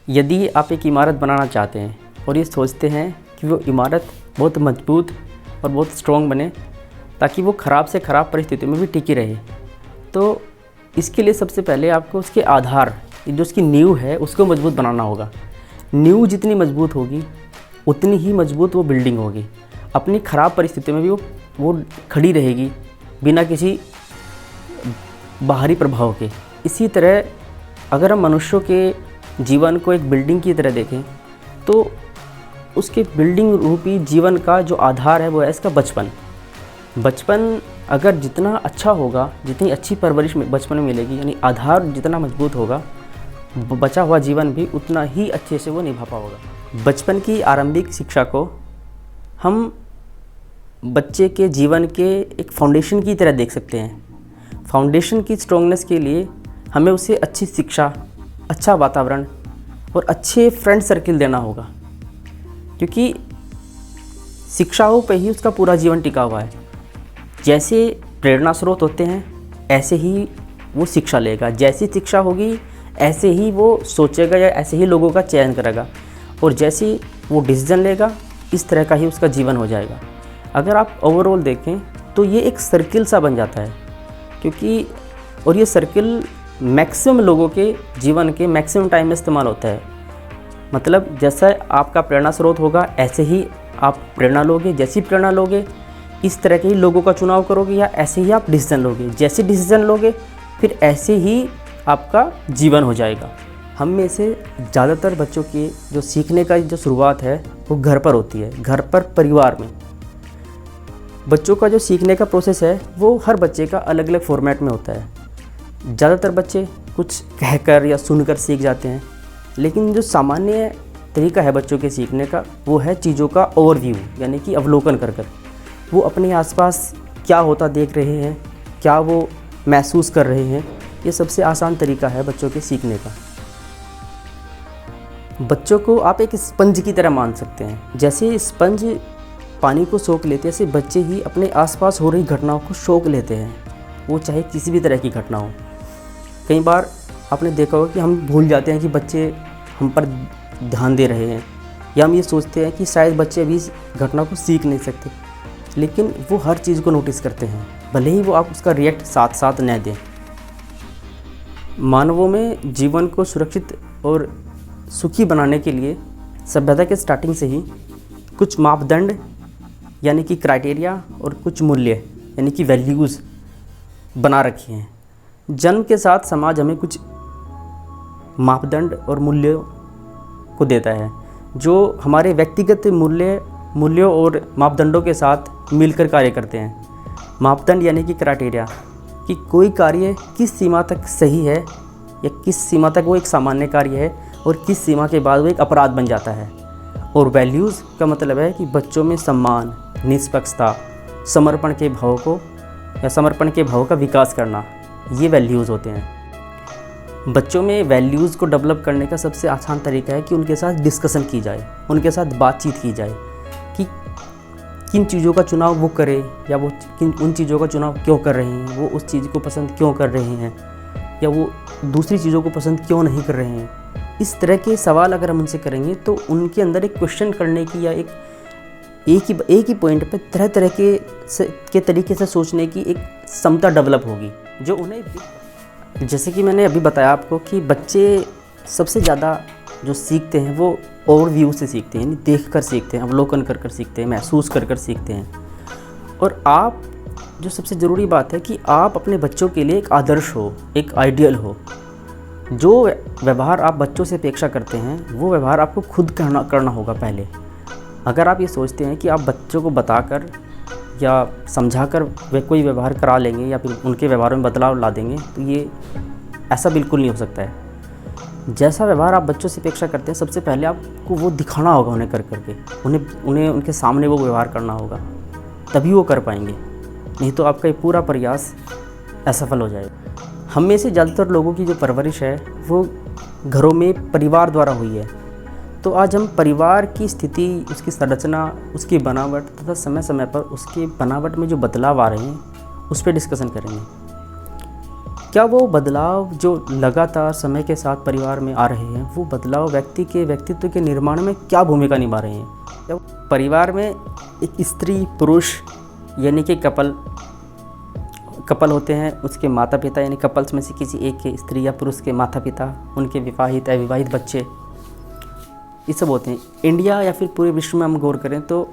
यदि आप एक इमारत बनाना चाहते हैं और ये सोचते हैं कि वो इमारत बहुत मजबूत और बहुत स्ट्रॉन्ग बने ताकि वो ख़राब से ख़राब परिस्थितियों में भी टिकी रहे, तो इसके लिए सबसे पहले आपको उसके आधार, जो उसकी नींव है, उसको मजबूत बनाना होगा। नींव जितनी मजबूत होगी उतनी ही मजबूत वो बिल्डिंग होगी। अपनी ख़राब परिस्थितियों में भी वो खड़ी रहेगी बिना किसी बाहरी प्रभाव के। इसी तरह अगर हम मनुष्यों के जीवन को एक बिल्डिंग की तरह देखें तो उसके बिल्डिंग रूपी जीवन का जो आधार है वो है इसका बचपन। बचपन अगर जितना अच्छा होगा, जितनी अच्छी परवरिश में बचपन में मिलेगी, यानी आधार जितना मजबूत होगा, बचा हुआ जीवन भी उतना ही अच्छे से वो निभा पाएगा। बचपन की आरंभिक शिक्षा को हम बच्चे के जीवन के एक फाउंडेशन की तरह देख सकते हैं। फाउंडेशन की स्ट्रॉन्गनेस के लिए हमें उसे अच्छी शिक्षा, अच्छा वातावरण और अच्छे फ्रेंड सर्किल देना होगा, क्योंकि शिक्षाओं पे ही उसका पूरा जीवन टिका हुआ है। जैसे प्रेरणा स्रोत होते हैं ऐसे ही वो शिक्षा लेगा, जैसी शिक्षा होगी ऐसे ही वो सोचेगा या ऐसे ही लोगों का चयन करेगा, और जैसे वो डिसीजन लेगा इस तरह का ही उसका जीवन हो जाएगा। अगर आप ओवरऑल देखें तो ये एक सर्किल सा बन जाता है, क्योंकि और ये सर्किल मैक्सिमम लोगों के जीवन के मैक्सिमम टाइम में इस्तेमाल होता है। मतलब जैसा आपका प्रेरणा स्रोत होगा ऐसे ही आप प्रेरणा लोगे, जैसी प्रेरणा लोगे इस तरह के ही लोगों का चुनाव करोगे, या ऐसे ही आप डिसीजन लोगे, जैसे डिसीजन लोगे फिर ऐसे ही आपका जीवन हो जाएगा। हम में से ज़्यादातर बच्चों की जो सीखने का जो शुरुआत है वो घर पर होती है, घर पर, परिवार में। बच्चों का जो सीखने का प्रोसेस है वो हर बच्चे का अलग अलग फॉर्मेट में होता है। ज़्यादातर बच्चे कुछ कहकर या सुनकर सीख जाते हैं, लेकिन जो सामान्य तरीका है बच्चों के सीखने का वो है चीज़ों का ओवरव्यू, यानी कि अवलोकन कर कर। वो अपने आसपास क्या होता देख रहे हैं, क्या वो महसूस कर रहे हैं, ये सबसे आसान तरीका है बच्चों के सीखने का। बच्चों को आप एक स्पंज की तरह मान सकते हैं। जैसे स्पंज पानी को सोख लेते हैं, ऐसे बच्चे ही अपने आसपास हो रही घटनाओं को सोख लेते हैं, वो चाहे किसी भी तरह की घटना हो। कई बार आपने देखा होगा कि हम भूल जाते हैं कि बच्चे हम पर ध्यान दे रहे हैं, या हम ये सोचते हैं कि शायद बच्चे अभी इस घटना को सीख नहीं सकते, लेकिन वो हर चीज़ को नोटिस करते हैं, भले ही वो आप उसका रिएक्ट साथ साथ न दें। मानवों में जीवन को सुरक्षित और सुखी बनाने के लिए सभ्यता के स्टार्टिंग से ही कुछ मापदंड यानी कि क्राइटेरिया और कुछ मूल्य यानी कि वैल्यूज़ बना रखी हैं। जन्म के साथ समाज हमें कुछ मापदंड और मूल्यों को देता है, जो हमारे व्यक्तिगत मूल्यों और मापदंडों के साथ मिलकर कार्य करते हैं। मापदंड यानी कि क्राइटेरिया, कि कोई कार्य किस सीमा तक सही है या किस सीमा तक वो एक सामान्य कार्य है और किस सीमा के बाद वो एक अपराध बन जाता है। और वैल्यूज़ का मतलब है कि बच्चों में सम्मान, निष्पक्षता, समर्पण के भाव का विकास करना, ये वैल्यूज़ होते हैं। बच्चों में वैल्यूज़ को डेवलप करने का सबसे आसान तरीका है कि उनके साथ डिस्कशन की जाए, उनके साथ बातचीत की जाए कि किन चीज़ों का चुनाव वो करें, या वो उन चीज़ों का चुनाव क्यों कर रहे हैं, वो उस चीज़ को पसंद क्यों कर रहे हैं, या वो दूसरी चीज़ों को पसंद क्यों नहीं कर रहे हैं। इस तरह के सवाल अगर हम उनसे करेंगे तो उनके अंदर एक क्वेश्चन करने की या एक ही पॉइंट पे तरह तरह के तरीके से सोचने की एक क्षमता डेवलप होगी, जो उन्हें, जैसे कि मैंने अभी बताया आपको कि बच्चे सबसे ज़्यादा जो सीखते हैं वो ओवरव्यू से सीखते हैं, यानी देख कर सीखते हैं, अवलोकन कर कर सीखते हैं, महसूस कर कर सीखते हैं। और आप, जो सबसे ज़रूरी बात है कि आप अपने बच्चों के लिए एक आदर्श हो, एक आइडियल हो। जो व्यवहार आप बच्चों से अपेक्षा करते हैं वो व्यवहार आपको खुद करना होगा पहले। अगर आप ये सोचते हैं कि आप बच्चों को बताकर या समझाकर वे कोई व्यवहार करा लेंगे या फिर उनके व्यवहार में बदलाव ला देंगे, तो ये ऐसा बिल्कुल नहीं हो सकता है। जैसा व्यवहार आप बच्चों से अपेक्षा करते हैं सबसे पहले आपको वो दिखाना होगा, उन्हें कर करके उन्हें उनके सामने वो व्यवहार करना होगा, तभी वो कर पाएंगे, नहीं तो आपका ये पूरा प्रयास असफल हो जाएगा। हम में से ज़्यादातर लोगों की जो परवरिश है वो घरों में परिवार द्वारा हुई है। तो आज हम परिवार की स्थिति, उसकी संरचना, उसकी बनावट तथा समय समय पर उसकी बनावट में जो बदलाव आ रहे हैं उस पर डिस्कशन करेंगे। क्या वो बदलाव जो लगातार समय के साथ परिवार में आ रहे हैं, वो बदलाव व्यक्ति के व्यक्तित्व के निर्माण में क्या भूमिका निभा रहे हैं? जब परिवार में एक स्त्री पुरुष यानी कि कपल होते हैं, उसके माता पिता यानी कपल्स में से किसी एक के, स्त्री या पुरुष के माता पिता, उनके विवाहित अविवाहित बच्चे, ये सब होते हैं। इंडिया या फिर पूरे विश्व में हम गौर करें तो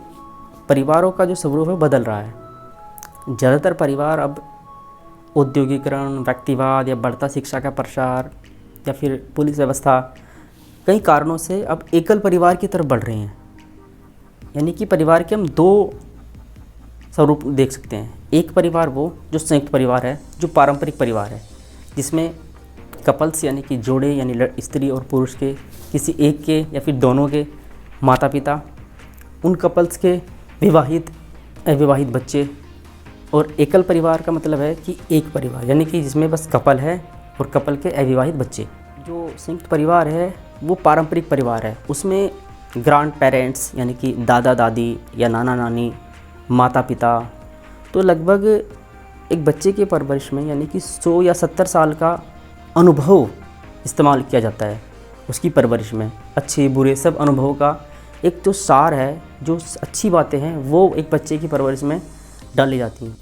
परिवारों का जो स्वरूप है बदल रहा है। ज़्यादातर परिवार अब औद्योगिकरण, व्यक्तिवाद या बढ़ता शिक्षा का प्रसार या फिर पुलिस व्यवस्था, कई कारणों से अब एकल परिवार की तरफ बढ़ रहे हैं। यानी कि परिवार के हम दो स्वरूप देख सकते हैं। एक परिवार वो जो संयुक्त परिवार है, जो पारंपरिक परिवार है, जिसमें कपल्स यानी कि जोड़े यानी स्त्री और पुरुष के, किसी एक के या फिर दोनों के माता पिता, उन कपल्स के विवाहित अविवाहित बच्चे। और एकल परिवार का मतलब है कि एक परिवार यानी कि जिसमें बस कपल है और कपल के अविवाहित बच्चे। जो संयुक्त परिवार है वो पारंपरिक परिवार है, उसमें ग्रैंड पेरेंट्स यानी कि दादा दादी या नाना नानी, माता पिता, तो लगभग एक बच्चे के परवरिश में यानी कि 100 या 70 साल का अनुभव इस्तेमाल किया जाता है उसकी परवरिश में। अच्छे बुरे सब अनुभवों का एक जो सार है, जो अच्छी बातें हैं, वो एक बच्चे की परवरिश में डाली जाती हैं।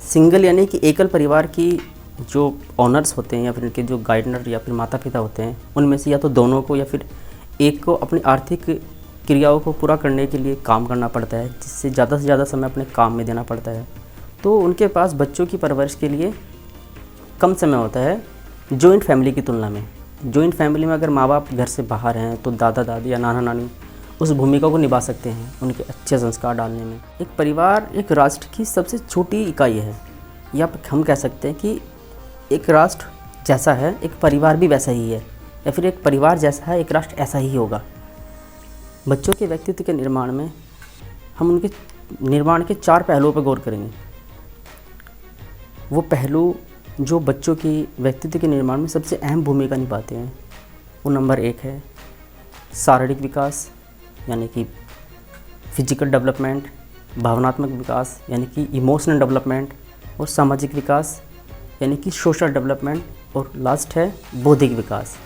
सिंगल यानी कि एकल परिवार की जो ऑनर्स होते हैं या फिर उनके जो गाइडनर या फिर माता पिता होते हैं, उनमें से या तो दोनों को या फिर एक को अपनी आर्थिक क्रियाओं को पूरा करने के लिए काम करना पड़ता है, जिससे ज़्यादा से ज़्यादा समय अपने काम में देना पड़ता है। तो उनके पास बच्चों की परवरिश के लिए कम समय होता है जॉइंट फैमिली की तुलना में। जॉइंट फैमिली में अगर माँ बाप घर से बाहर हैं तो दादा दादी या नाना नानी उस भूमिका को निभा सकते हैं उनके अच्छे संस्कार डालने में। एक परिवार एक राष्ट्र की सबसे छोटी इकाई है, या हम कह सकते हैं कि एक राष्ट्र जैसा है एक परिवार भी वैसा ही है, या फिर एक परिवार जैसा है एक राष्ट्र ऐसा ही होगा। बच्चों के व्यक्तित्व के निर्माण में हम उनके निर्माण के 4 पहलुओं पर गौर करेंगे। वो पहलू जो बच्चों की व्यक्तित्व के निर्माण में सबसे अहम भूमिका निभाते हैं, वो नंबर 1 है शारीरिक विकास यानी कि फिजिकल डेवलपमेंट, भावनात्मक विकास यानी कि इमोशनल डेवलपमेंट, और सामाजिक विकास यानी कि सोशल डेवलपमेंट, और लास्ट है बौद्धिक विकास।